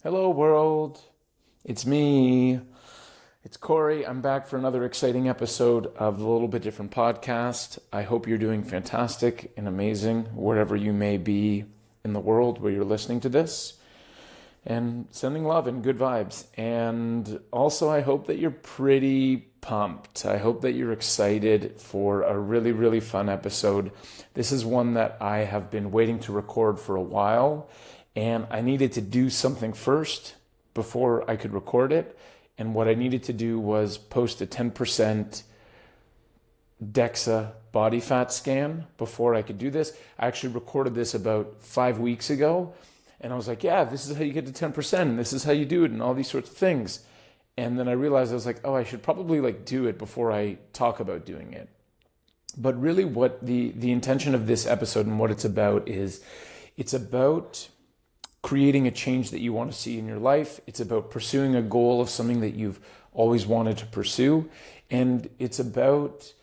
Hello, world. It's me. It's Cory. I'm back for another exciting episode of the Little Bit Different podcast. I hope you're doing fantastic and amazing wherever you may be in the world where you're listening to this. And sending love and good vibes. And also, I hope that you're pretty pumped. I hope that you're excited for a really, really fun episode. This is one that I have been waiting to record for a while. And I needed to do something first before I could record it. And what I needed to do was post a 10% DEXA body fat scan before I could do this. I actually recorded this about 5 weeks ago. And I was like, yeah, this is how you get to 10%. And this is how you do it and all these sorts of things. And then I realized I was like, oh, I should probably do it before I talk about doing it. But really what the intention of this episode and what it's about is it's about creating a change that you want to see in your life. It's about pursuing a goal of something that you've always wanted to pursue. And it's about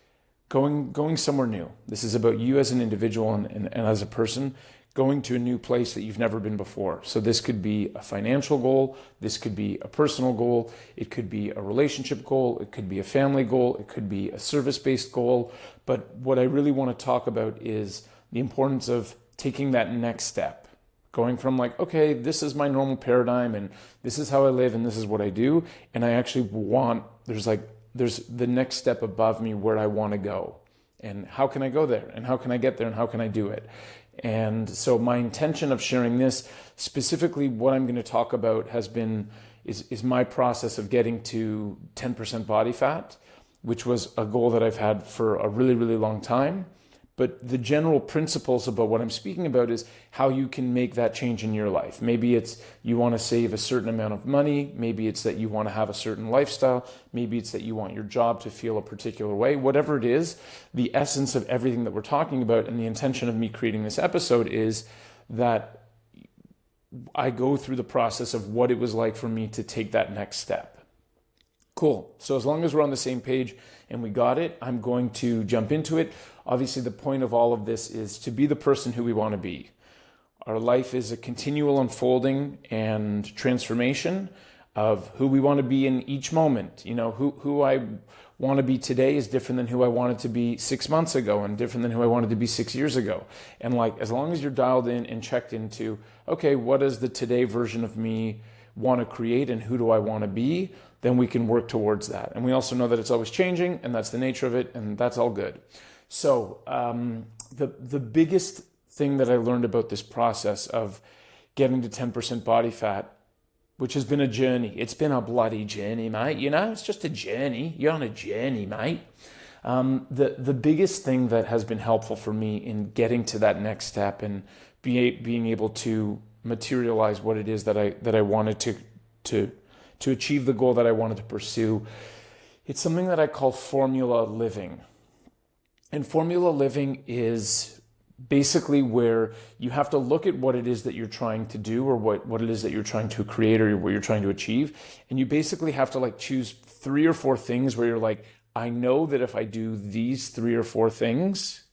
going somewhere new. This is about you as an individual and as a person going to a new place that you've never been before. So this could be a financial goal. This could be a personal goal. It could be a relationship goal. It could be a family goal. It could be a service-based goal. But what I really want to talk about is the importance of taking that next step. Going from okay, this is my normal paradigm and this is how I live and this is what I do. And I actually want, there's the next step above me where I want to go. And how can I go there? And how can I get there? And how can I do it? And so my intention of sharing this, specifically what I'm going to talk about is my process of getting to 10% body fat, which was a goal that I've had for a really, really long time. But the general principles about what I'm speaking about is how you can make that change in your life. Maybe it's you want to save a certain amount of money. Maybe it's that you want to have a certain lifestyle. Maybe it's that you want your job to feel a particular way. Whatever it is, the essence of everything that we're talking about and the intention of me creating this episode is that I go through the process of what it was like for me to take that next step. Cool. So as long as we're on the same page and we got it, I'm going to jump into it. Obviously, the point of all of this is to be the person who we want to be. Our life is a continual unfolding and transformation of who we want to be in each moment. You know, who I want to be today is different than who I wanted to be 6 months ago and different than who I wanted to be 6 years ago. And as long as you're dialed in and checked into, okay, what does the today version of me want to create and who do I want to be, then we can work towards that. And we also know that it's always changing and that's the nature of it and that's all good. So the biggest thing that I learned about this process of getting to 10% body fat, which has been a journey. It's been a bloody journey, mate. You know, it's just a journey. You're on a journey, mate. The biggest thing that has been helpful for me in getting to that next step and being able to materialize what it is that I wanted to achieve the goal that I wanted to pursue, it's something that I call formula living. And formula living is basically where you have to look at what it is that you're trying to do or what it is that you're trying to create or what you're trying to achieve. And you basically have to choose 3 or 4 things where you're I know that if I do these 3 or 4 things,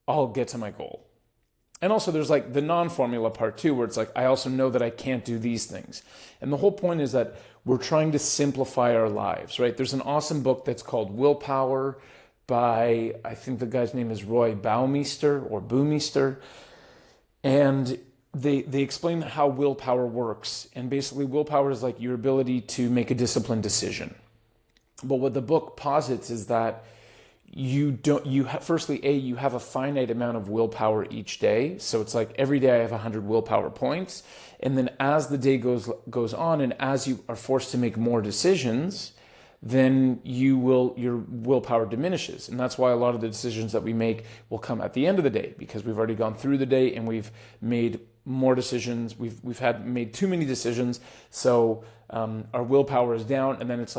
I'll get to my goal. And also there's the non-formula part too, where it's I also know that I can't do these things. And the whole point is that we're trying to simplify our lives, right? There's an awesome book that's called Willpower by, I think the guy's name is Roy Baumeister. And they explain how willpower works. And basically willpower is your ability to make a disciplined decision. But what the book posits is that you have a finite amount of willpower each day. So it's every day I have 100 willpower points. And then as the day goes on and as you are forced to make more decisions, then your willpower diminishes. And that's why a lot of the decisions that we make will come at the end of the day because we've already gone through the day and we've made more decisions. We've made too many decisions. So our willpower is down and then it's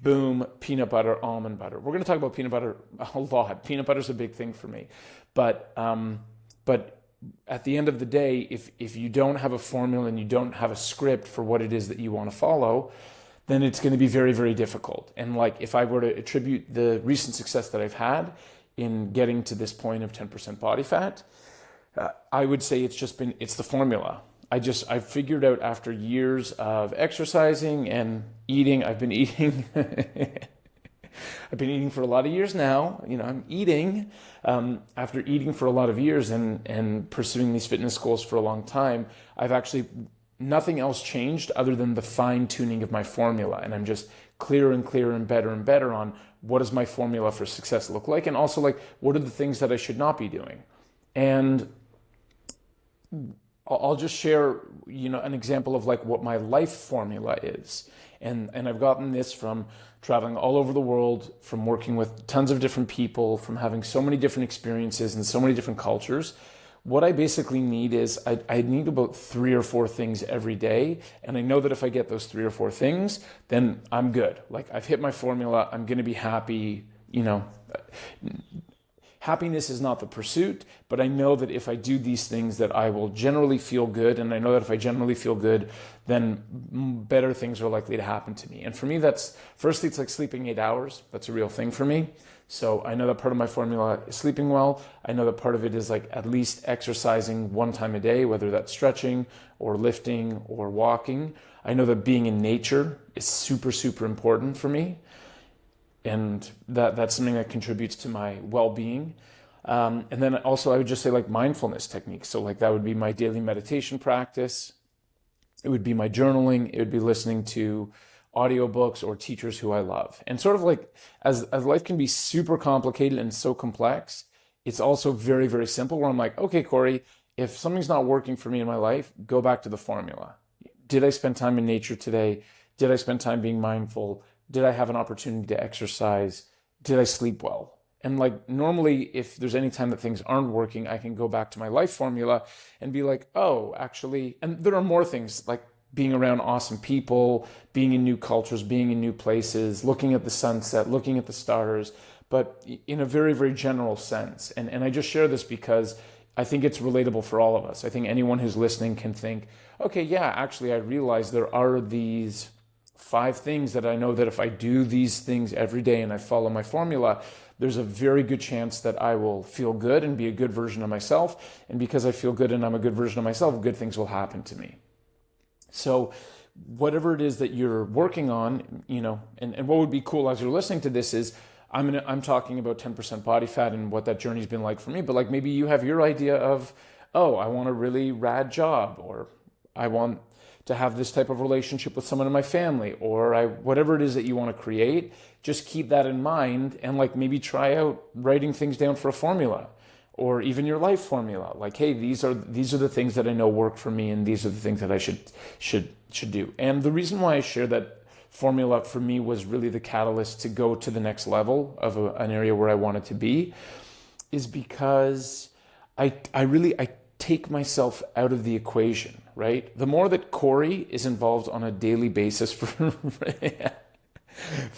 boom, peanut butter, almond butter. We're going to talk about peanut butter a lot. Peanut butter is a big thing for me. But at the end of the day, if you don't have a formula and you don't have a script for what it is that you want to follow, then it's going to be very, very difficult. And if I were to attribute the recent success that I've had in getting to this point of 10% body fat, I would say it's the formula. I figured out after years of exercising and eating, I've been eating, I've been eating for a lot of years now. I'm eating, after eating for a lot of years and pursuing these fitness goals for a long time, I've actually, nothing else changed other than the fine tuning of my formula. And I'm just clearer and clearer and better on what does my formula for success look like? And also like, what are the things that I should not be doing? And I'll just share, an example of like what my life formula is. And I've gotten this from traveling all over the world, from working with tons of different people, from having so many different experiences and so many different cultures. What I basically need is I need about 3 or 4 things every day. And I know that if I get those 3 or 4 things, then I'm good. Like I've hit my formula. I'm going to be happy. Happiness is not the pursuit, but I know that if I do these things that I will generally feel good. And I know that if I generally feel good, then better things are likely to happen to me. And for me, firstly, it's like sleeping 8 hours. That's a real thing for me. So I know that part of my formula is sleeping well. I know that part of it is like at least exercising 1 time a day, whether that's stretching or lifting or walking. I know that being in nature is super, super important for me. And that's something that contributes to my well-being. And then also I would just say like mindfulness techniques. So like that would be my daily meditation practice. It would be my journaling. It would be listening to audiobooks or teachers who I love. And sort of like as life can be super complicated and so complex, it's also very, very simple where I'm like, okay, Cory, if something's not working for me in my life, go back to the formula. Did I spend time in nature today? Did I spend time being mindful? Did I have an opportunity to exercise? Did I sleep well? And like normally, if there's any time that things aren't working, I can go back to my life formula and be like, oh, actually, and there are more things like being around awesome people, being in new cultures, being in new places, looking at the sunset, looking at the stars, but in a very, very general sense. And I just share this because I think it's relatable for all of us. I think anyone who's listening can think, okay, yeah, actually, I realize there are these 5 things that I know that if I do these things every day and I follow my formula, there's a very good chance that I will feel good and be a good version of myself. And because I feel good and I'm a good version of myself, good things will happen to me. So whatever it is that you're working on, and what would be cool as you're listening to this is I'm talking about 10% body fat and what that journey's been like for me, but like maybe you have your idea of, oh, I want a really rad job, or I want to have this type of relationship with someone in my family, or whatever it is that you want to create, just keep that in mind and like maybe try out writing things down for a formula or even your life formula. Like, hey, these are the things that I know work for me and these are the things that I should do. And the reason why I share that formula for me was really the catalyst to go to the next level of an area where I wanted to be is because I take myself out of the equation, right? The more that Cory is involved on a daily basis for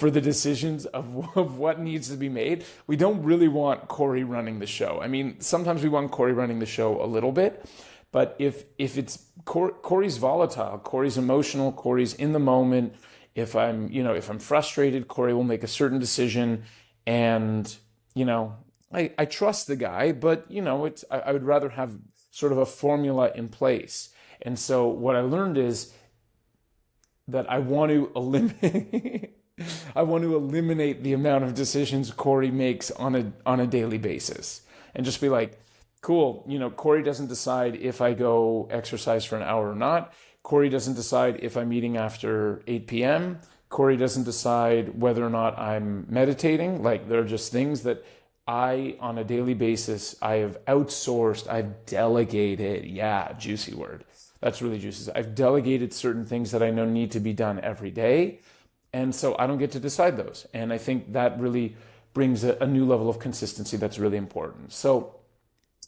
the decisions of what needs to be made, we don't really want Cory running the show. I mean, sometimes we want Cory running the show a little bit, but if it's Cory's volatile, Cory's emotional, Cory's in the moment, if I'm frustrated, Cory will make a certain decision, and I trust the guy, but I would rather have sort of a formula in place. And so what I learned is that I want to eliminate the amount of decisions Cory makes on a daily basis, and just be like, cool, Cory doesn't decide if I go exercise for an hour or not. Cory doesn't decide if I'm eating after 8 p.m. Cory doesn't decide whether or not I'm meditating. Like, there are just things that on a daily basis, I have outsourced, I've delegated. Yeah, juicy word. That's really juicy. I've delegated certain things that I know need to be done every day. And so I don't get to decide those. And I think that really brings a new level of consistency that's really important. So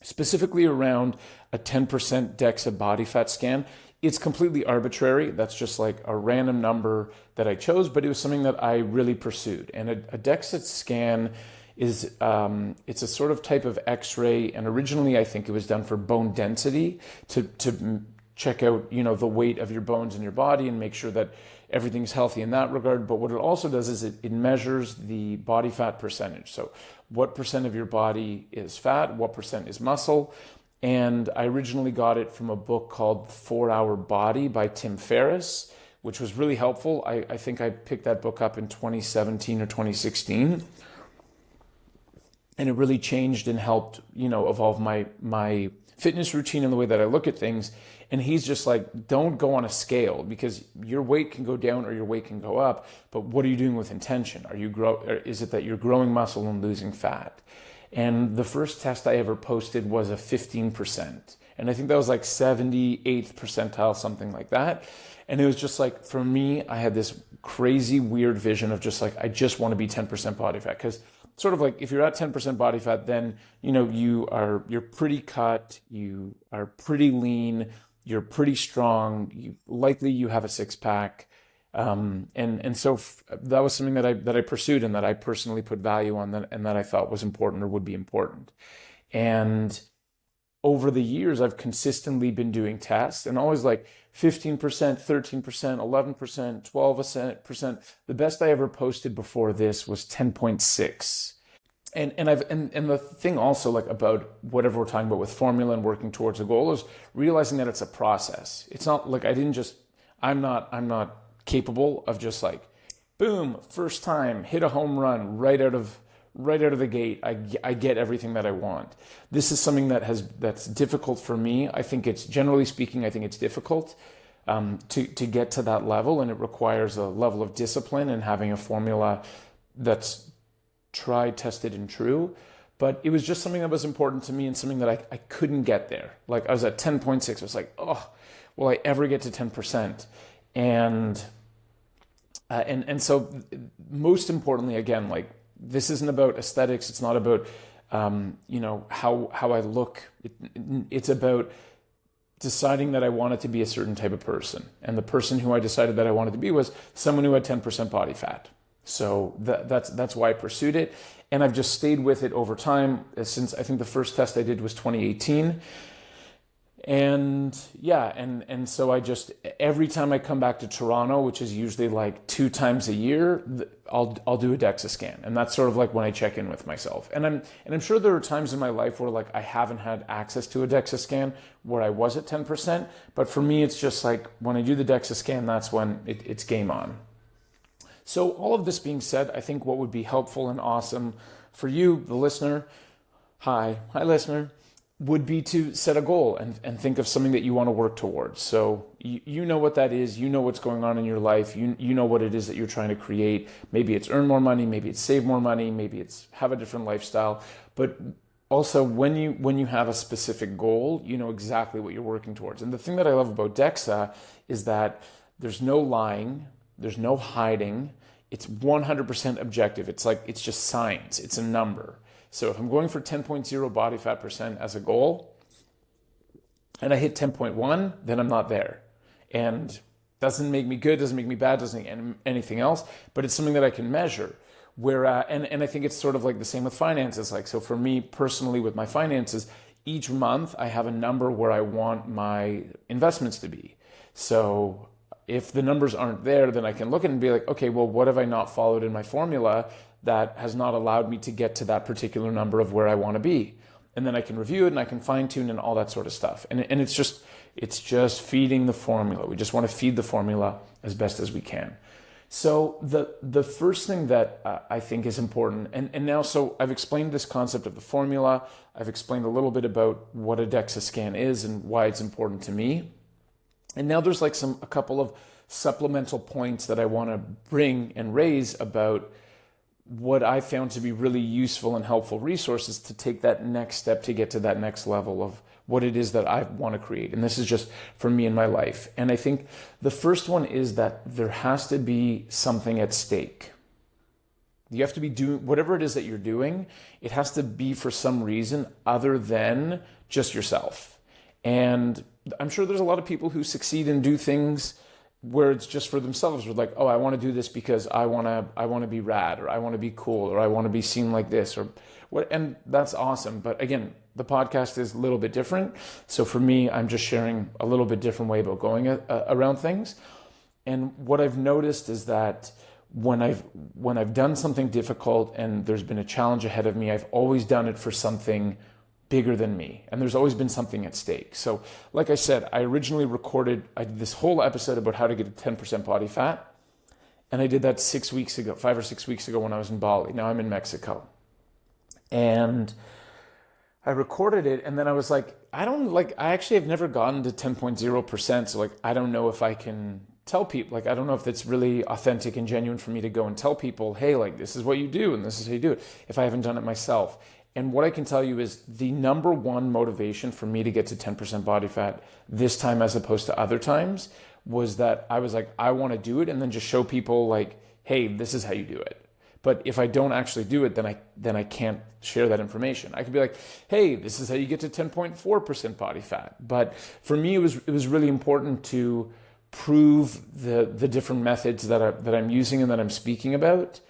specifically around a 10% DEXA body fat scan, it's completely arbitrary. That's just like a random number that I chose, but it was something that I really pursued. And a DEXA scan is it's a sort of type of X-ray, and originally I think it was done for bone density to check out the weight of your bones in your body and make sure that everything's healthy in that regard. But what it also does is it measures the body fat percentage. So what percent of your body is fat, what percent is muscle, And I originally got it from a book called 4-Hour Body by Tim Ferriss, which was really helpful. I think I picked that book up in 2017 or 2016. And it really changed and helped, evolve my fitness routine and the way that I look at things. And he's just like, don't go on a scale, because your weight can go down or your weight can go up. But what are you doing with intention? Is it that you're growing muscle and losing fat? And the first test I ever posted was a 15%. And I think that was like 78th percentile, something like that. And it was just like, for me, I had this crazy weird vision of just like, I just want to be 10% body fat. Because sort of like, if you're at 10% body fat, then, you're pretty cut, you are pretty lean, you're pretty strong, you have a six pack. And so that was something that I pursued and that I personally put value on, and that I thought was important or would be important. And over the years, I've consistently been doing tests, and always like 15%, 13%, 11%, 12%. The best I ever posted before this was 10.6. And the thing also, like, about whatever we're talking about with formula and working towards a goal, is realizing that it's a process. It's not like I'm not capable of just like, boom, first time, hit a home run right out of the gate. I get everything that I want. This is something that's difficult for me. I think it's, generally speaking, I think it's difficult to get to that level, and it requires a level of discipline and having a formula that's tried, tested, and true. But it was just something that was important to me, and something that I couldn't get there. Like, I was at 10.6. I was like, oh, will I ever get to 10%? And so most importantly, again, like, this isn't about aesthetics. It's not about, how I look. It's about deciding that I wanted to be a certain type of person. And the person who I decided that I wanted to be was someone who had 10% body fat. So that's why I pursued it. And I've just stayed with it over time, since I think the first test I did was 2018. And yeah, and so I just, every time I come back to Toronto, which is usually like 2 times a year, I'll do a DEXA scan. And that's sort of like when I check in with myself. And I'm sure there are times in my life where, like, I haven't had access to a DEXA scan where I was at 10%. But for me, it's just like, when I do the DEXA scan, that's when it's game on. So all of this being said, I think what would be helpful and awesome for you, the listener, hi listener, would be to set a goal and think of something that you want to work towards. So you know what that is, you know what's going on in your life, you know what it is that you're trying to create. Maybe it's earn more money, maybe it's save more money, maybe it's have a different lifestyle. But also, when you have a specific goal, you know exactly what you're working towards. And the thing that I love about DEXA is that there's no lying, there's no hiding, it's 100% objective. It's like, it's just science, it's a number. So if I'm going for 10.0 body fat percent as a goal, and I hit 10.1, then I'm not there. And doesn't make me good, doesn't make me bad, doesn't make anything else, but it's something that I can measure. And I think it's sort of like the same with finances. Like, so for me personally with my finances, each month I have a number where I want my investments to be. So if the numbers aren't there, then I can look at it and be like, okay, well, what have I not followed in my formula that has not allowed me to get to that particular number of where I want to be? And then I can review it and I can fine tune and all that sort of stuff. And it's just feeding the formula. We just want to feed the formula as best as we can. So the first thing that I think is important, and now, so I've explained this concept of the formula. I've explained a little bit about what a DEXA scan is and why it's important to me. And now there's like a couple of supplemental points that I want to bring and raise about what I found to be really useful and helpful resources to take that next step to get to that next level of what it is that I want to create. And this is just for me in my life. And I think the first one is that there has to be something at stake. You have to be doing whatever it is that you're doing. It has to be for some reason other than just yourself. And I'm sure there's a lot of people who succeed and do things where it's just for themselves. We're like, oh, I want to do this because I want to be rad, or I want to be cool, or I want to be seen like this, or what. And that's awesome. But again, the podcast is a little bit different. So for me, I'm just sharing a little bit different way about going around things. And what I've noticed is that when I've done something difficult and there's been a challenge ahead of me, I've always done it for something bigger than me. And there's always been something at stake. So like I said, I originally I did this whole episode about how to get to 10% body fat. And I did that 5 or 6 weeks ago when I was in Bali. Now I'm in Mexico. And I recorded it, and then I was like, I actually have never gotten to 10.0%. So like, I don't know if I can tell people, like, I don't know if it's really authentic and genuine for me to go and tell people, hey, like, this is what you do and this is how you do it, if I haven't done it myself. And what I can tell you is the number one motivation for me to get to 10% body fat this time as opposed to other times was that I was like, I want to do it and then just show people like, hey, this is how you do it. But if I don't actually do it, then I can't share that information. I could be like, hey, this is how you get to 10.4% body fat. But for me, it was really important to prove the different methods that I'm using and that I'm speaking about.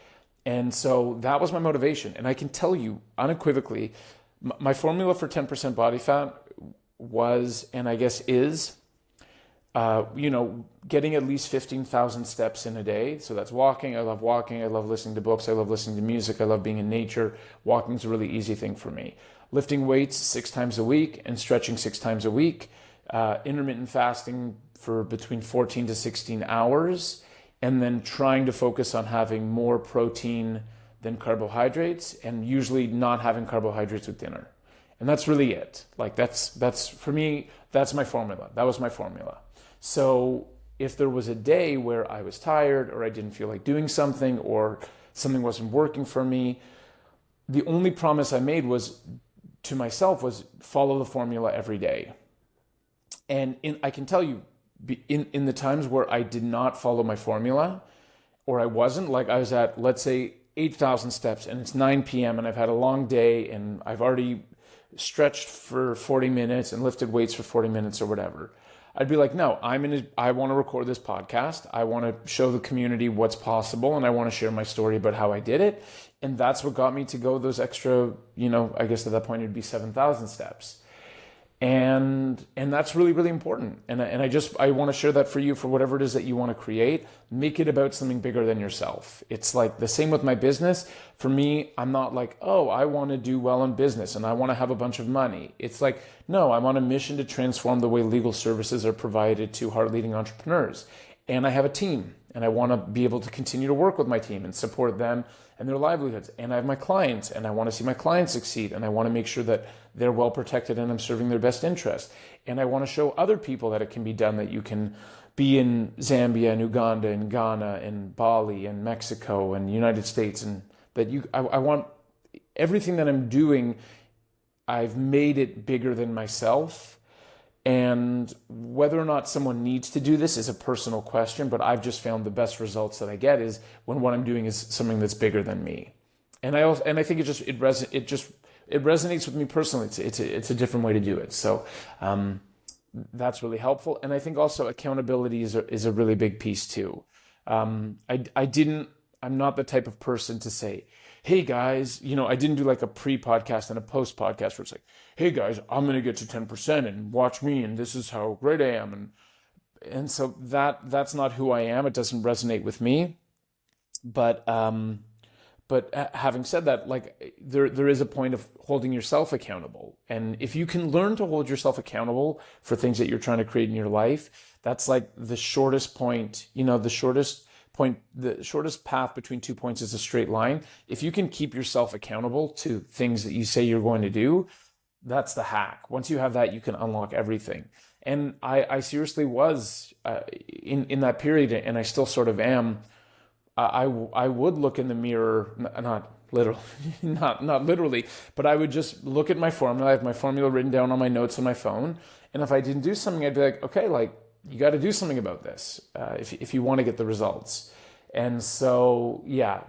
And so that was my motivation. And I can tell you unequivocally, my formula for 10% body fat was, and I guess is, getting at least 15,000 steps in a day. So that's walking. I love walking. I love listening to books. I love listening to music. I love being in nature. Walking is a really easy thing for me. Lifting weights 6 times a week and stretching 6 times a week. Intermittent fasting for between 14 to 16 hours. And then trying to focus on having more protein than carbohydrates, and usually not having carbohydrates with dinner. And that's really it. Like that's for me, that's my formula. That was my formula. So if there was a day where I was tired or I didn't feel like doing something or something wasn't working for me, the only promise I made to myself was follow the formula every day. And I can tell you, in the times where I did not follow my formula, or I wasn't, like I was at, let's say, 8,000 steps and it's 9 p.m. and I've had a long day and I've already stretched for 40 minutes and lifted weights for 40 minutes or whatever, I'd be like, no, I want to record this podcast. I want to show the community what's possible, and I want to share my story about how I did it. And that's what got me to go those extra, I guess at that point it'd be 7,000 steps. And that's really, really important. And I want to share that for you, for whatever it is that you want to create. Make it about something bigger than yourself. It's like the same with my business. For me, I'm not like, oh, I want to do well in business and I want to have a bunch of money. It's like, no, I'm on a mission to transform the way legal services are provided to heart-leading entrepreneurs. And I have a team, and I want to be able to continue to work with my team and support them and their livelihoods. And I have my clients, and I want to see my clients succeed, and I want to make sure that they're well protected and I'm serving their best interest. And I want to show other people that it can be done, that you can be in Zambia and Uganda and Ghana and Bali and Mexico and United States, and that I want everything that I'm doing, I've made it bigger than myself. And whether or not someone needs to do this is a personal question, but I've just found the best results that I get is when what I'm doing is something that's bigger than me. And I think it resonates with me personally. It's a different way to do it. So that's really helpful. And I think also accountability is a really big piece too. I'm not the type of person to say, hey guys, I didn't do like a pre-podcast and a post-podcast where it's like, hey guys, I'm going to get to 10% and watch me and this is how great I am. And so that's not who I am. It doesn't resonate with me. But having said that, like there is a point of holding yourself accountable. And if you can learn to hold yourself accountable for things that you're trying to create in your life, that's like the shortest point, the shortest path between 2 points is a straight line. If you can keep yourself accountable to things that you say you're going to do, that's the hack. Once you have that, you can unlock everything. And I seriously was in that period, and I still sort of am. I would look in the mirror, not literally, but I would just look at my formula. I have my formula written down on my notes on my phone. And if I didn't do something, I'd be like, okay, like, you got to do something about this if you want to get the results. And so, yeah,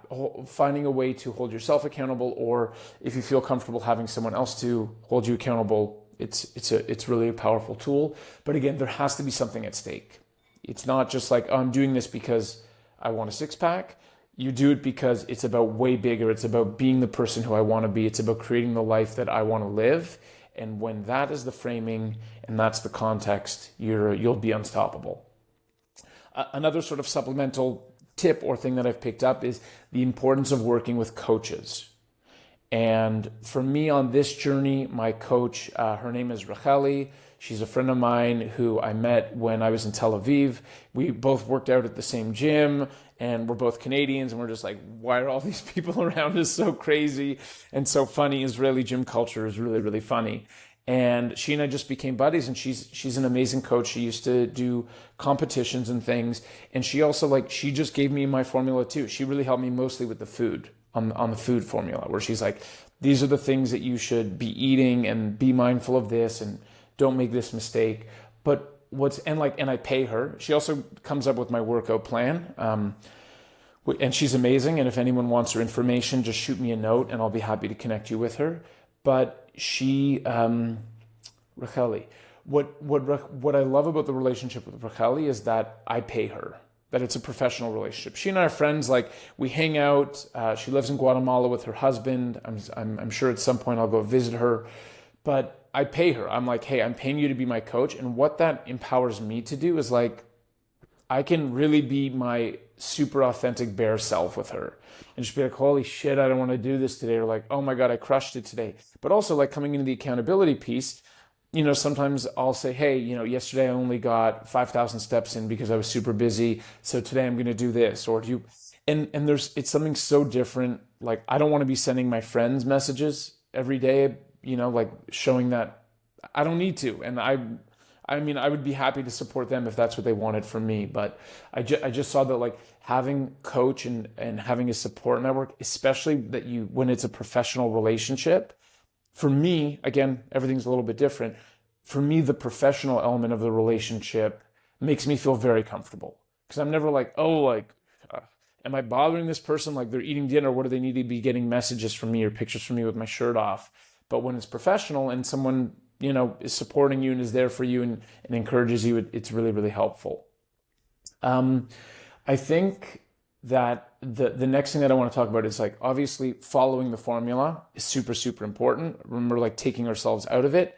finding a way to hold yourself accountable, or if you feel comfortable having someone else to hold you accountable, it's really a powerful tool. But again, there has to be something at stake. It's not just like, oh, I'm doing this because I want a six-pack. You do it because it's about way bigger. It's about being the person who I want to be. It's about creating the life that I want to live. And when that is the framing and that's the context, you'll be unstoppable. Another sort of supplemental tip or thing that I've picked up is the importance of working with coaches. And for me on this journey, my coach, her name is Racheli. She's a friend of mine who I met when I was in Tel Aviv. We both worked out at the same gym, and we're both Canadians, and we're just like, why are all these people around us so crazy and so funny? Israeli gym culture is really, really funny. And she and I just became buddies, and she's an amazing coach. She used to do competitions and things. And she also she just gave me my formula too. She really helped me mostly with the food, on the food formula, where she's like, these are the things that you should be eating, and be mindful of this, and don't make this mistake. But and I pay her. She also comes up with my workout plan. And she's amazing. And if anyone wants her information, just shoot me a note and I'll be happy to connect you with her. But Racheli, what I love about the relationship with Racheli is that I pay her, that it's a professional relationship. She and I are friends. Like, we hang out. She lives in Guatemala with her husband. I'm sure at some point I'll go visit her, but I pay her. I'm like, hey, I'm paying you to be my coach. And what that empowers me to do is like, I can really be my super authentic bare self with her, and just be like, holy shit, I don't want to do this today. Or like, oh my God, I crushed it today. But also, like, coming into the accountability piece, sometimes I'll say, hey, yesterday I only got 5,000 steps in because I was super busy. So today I'm going to do this. Or it's something so different. Like, I don't want to be sending my friends messages every day, like showing that I don't need to. And I mean, I would be happy to support them if that's what they wanted from me. But I just saw that, like, having coach and having a support network, especially when it's a professional relationship, for me, again, everything's a little bit different. For me, the professional element of the relationship makes me feel very comfortable, because I'm never like, am I bothering this person? Like, they're eating dinner. What do they need to be getting messages from me or pictures from me with my shirt off? But when it's professional and someone, is supporting you and is there for you and encourages you, it's really, really helpful. I think that the next thing that I want to talk about is, like, obviously following the formula is super, super important. Remember, like, taking ourselves out of it.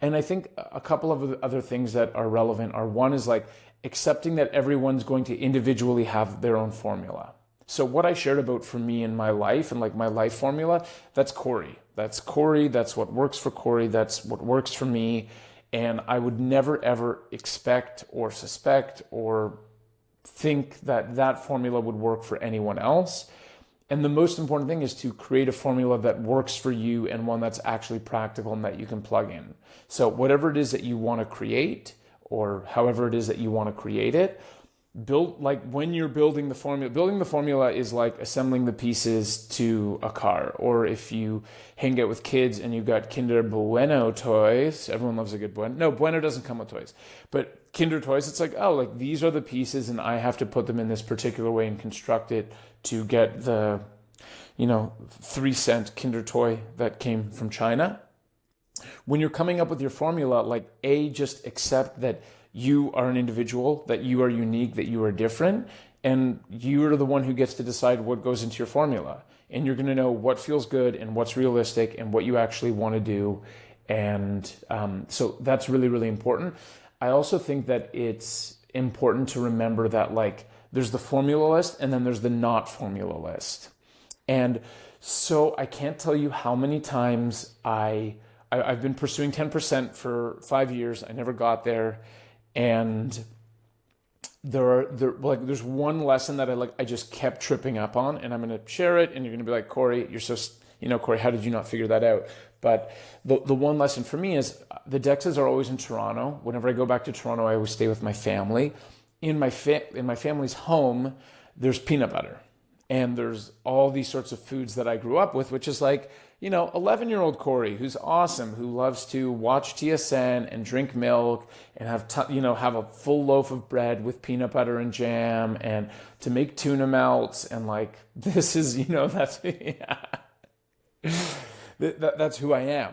And I think a couple of other things that are relevant are, one is like accepting that everyone's going to individually have their own formula. So what I shared about for me in my life and like my life formula, that's Cory. That's Cory. That's what works for Cory. That's what works for me. And I would never, ever expect or suspect or think that formula would work for anyone else. And the most important thing is to create a formula that works for you, and one that's actually practical and that you can plug in. So whatever it is that you want to create, or however it is that you want to create it, when you're building the formula is like assembling the pieces to a car. Or if you hang out with kids and you've got Kinder Bueno toys, everyone loves a good Bueno. No, Bueno doesn't come with toys, but Kinder toys, it's like, oh, like, these are the pieces and I have to put them in this particular way and construct it to get the, 3-cent Kinder toy that came from China. When you're coming up with your formula, like, just accept that you are an individual, that you are unique, that you are different, and you're the one who gets to decide what goes into your formula. And you're going to know what feels good and what's realistic and what you actually want to do. And so that's really, really important. I also think that it's important to remember that, like, there's the formula list and then there's the not formula list. And so I can't tell you how many times I've been pursuing 10% for 5 years. I never got there. And there's one lesson that I just kept tripping up on, and I'm going to share it, and you're going to be like, Cory, you're so, Cory, how did you not figure that out? But the one lesson for me is the DEXAs are always in Toronto. Whenever I go back to Toronto, I always stay with my family. In my family's home, there's peanut butter, and there's all these sorts of foods that I grew up with, which is like, 11-year-old Cory, who's awesome, who loves to watch TSN and drink milk and have a full loaf of bread with peanut butter and jam, and to make tuna melts, and like, this is, that's that's who I am.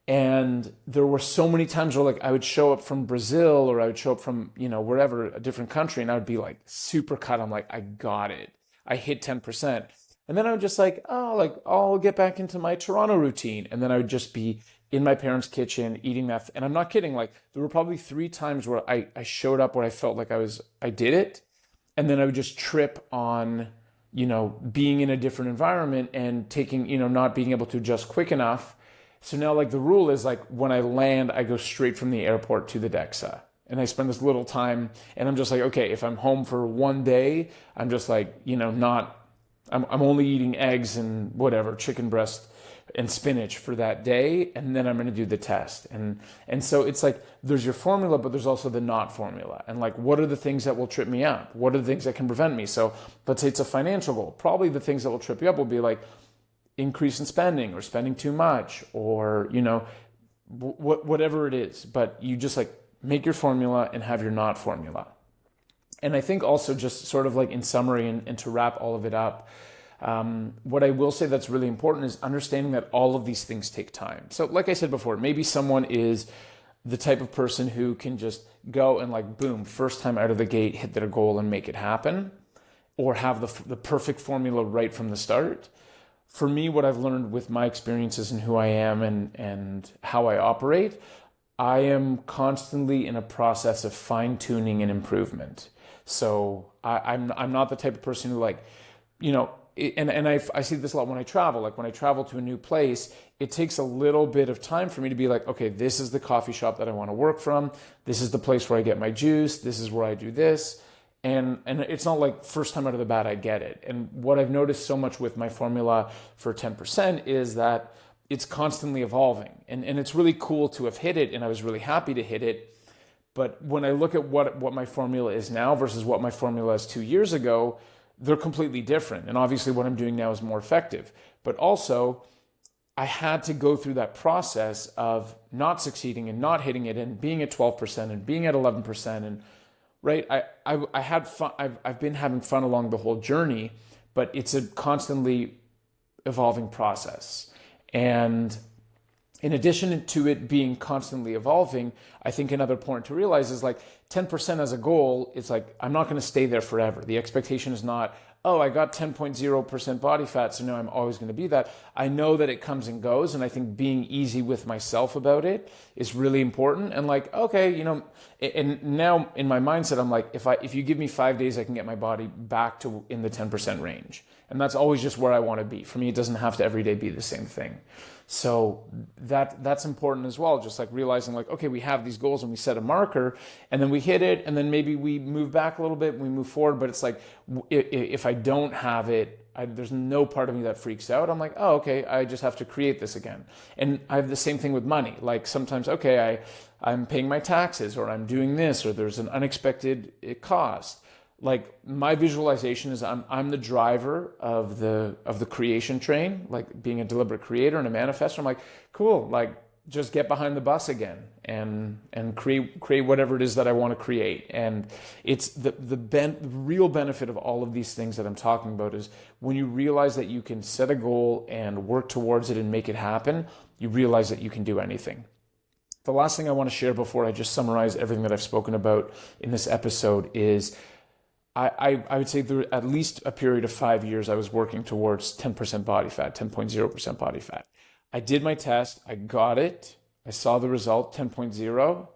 And there were so many times where, like, I would show up from Brazil, or I would show up from, wherever, a different country, and I would be like super cut. I'm like, I got it. I hit 10%. And then I would just I'll get back into my Toronto routine. And then I would just be in my parents' kitchen eating that. And I'm not kidding. Like, there were probably 3 times where I showed up where I felt like I did it. And then I would just trip on being in a different environment and taking, not being able to adjust quick enough. So now like the rule is like when I land, I go straight from the airport to the DEXA. And I spend this little time and I'm just like, okay, if I'm home for one day, I'm just like, I'm only eating eggs and whatever, chicken breast and spinach for that day. And then I'm going to do the test. And so it's like, there's your formula, but there's also the not formula. And like, what are the things that will trip me up? What are the things that can prevent me? So let's say it's a financial goal. Probably the things that will trip you up will be like increase in spending or spending too much or, whatever it is. But you just like make your formula and have your not formula. And I think also just sort of like in summary and to wrap all of it up, what I will say that's really important is understanding that all of these things take time. So like I said before, maybe someone is the type of person who can just go and like, boom, first time out of the gate, hit their goal and make it happen, or have the perfect formula right from the start. For me, what I've learned with my experiences and who I am and how I operate, I am constantly in a process of fine-tuning and improvement. So I'm not the type of person who like, and I see this a lot when I travel. Like when I travel to a new place, it takes a little bit of time for me to be like, okay, this is the coffee shop that I want to work from. This is the place where I get my juice. This is where I do this. And it's not like first time out of the bat, I get it. And what I've noticed so much with my formula for 10% is that it's constantly evolving. And it's really cool to have hit it. And I was really happy to hit it. But when I look at what my formula is now versus what my formula is 2 years ago, they're completely different. And obviously what I'm doing now is more effective. But also, I had to go through that process of not succeeding and not hitting it and being at 12% and being at 11%. And right, I had fun. I've been having fun along the whole journey, but it's a constantly evolving process. And in addition to it being constantly evolving, I think another point to realize is like 10% as a goal, it's like, I'm not going to stay there forever. The expectation is not, oh, I got 10.0% body fat, so now I'm always going to be that. I know that it comes and goes, and I think being easy with myself about it is really important. And like, okay, and now in my mindset, I'm like, if you give me 5 days, I can get my body back to in the 10% range. And that's always just where I want to be. For me, it doesn't have to every day be the same thing. So that's important as well. Just like realizing like, okay, we have these goals and we set a marker and then we hit it and then maybe we move back a little bit and we move forward. But it's like, if I don't have it, there's no part of me that freaks out. I'm like, oh, okay, I just have to create this again. And I have the same thing with money. Like sometimes, okay, I'm paying my taxes or I'm doing this or there's an unexpected cost. Like my visualization is I'm the driver of the creation train, like being a deliberate creator and a manifestor. I'm like, cool, like just get behind the bus again and create whatever it is that I want to create. And it's the real benefit of all of these things that I'm talking about is when you realize that you can set a goal and work towards it and make it happen, you realize that you can do anything. The last thing I want to share before I just summarize everything that I've spoken about in this episode is I would say there at least a period of 5 years I was working towards 10% body fat, 10.0% body fat. I did my test, I got it, I saw the result, 10.0.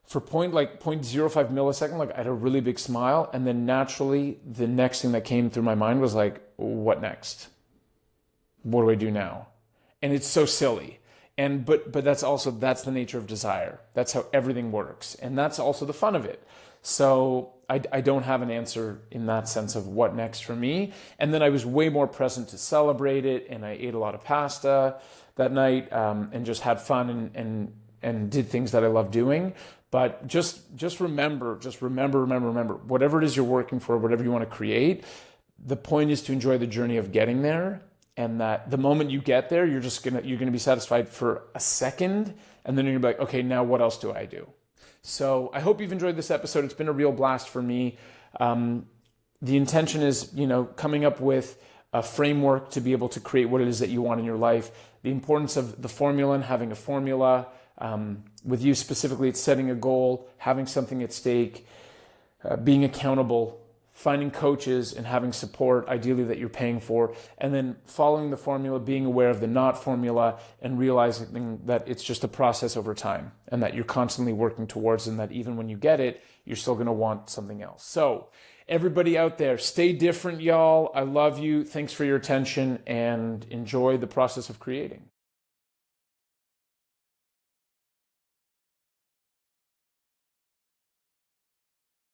For 0.05 millisecond, like I had a really big smile, and then naturally the next thing that came through my mind was like, what next? What do I do now? And it's so silly. But that's the nature of desire. That's how everything works. And that's also the fun of it. So I don't have an answer in that sense of what next for me. And then I was way more present to celebrate it. And I ate a lot of pasta that night and just had fun and did things that I love doing. But just remember, whatever it is you're working for, whatever you want to create, the point is to enjoy the journey of getting there. And that the moment you get there, you're gonna be satisfied for a second, and then you're gonna be like, okay, now what else do I do? So I hope you've enjoyed this episode. It's been a real blast for me. The intention is, coming up with a framework to be able to create what it is that you want in your life. The importance of the formula and having a formula. With you specifically, it's setting a goal, having something at stake, being accountable finding coaches and having support, ideally that you're paying for, and then following the formula, being aware of the not formula, and realizing that it's just a process over time and that you're constantly working towards, and that even when you get it, you're still going to want something else. So everybody out there, stay different, y'all. I love you. Thanks for your attention, and enjoy the process of creating.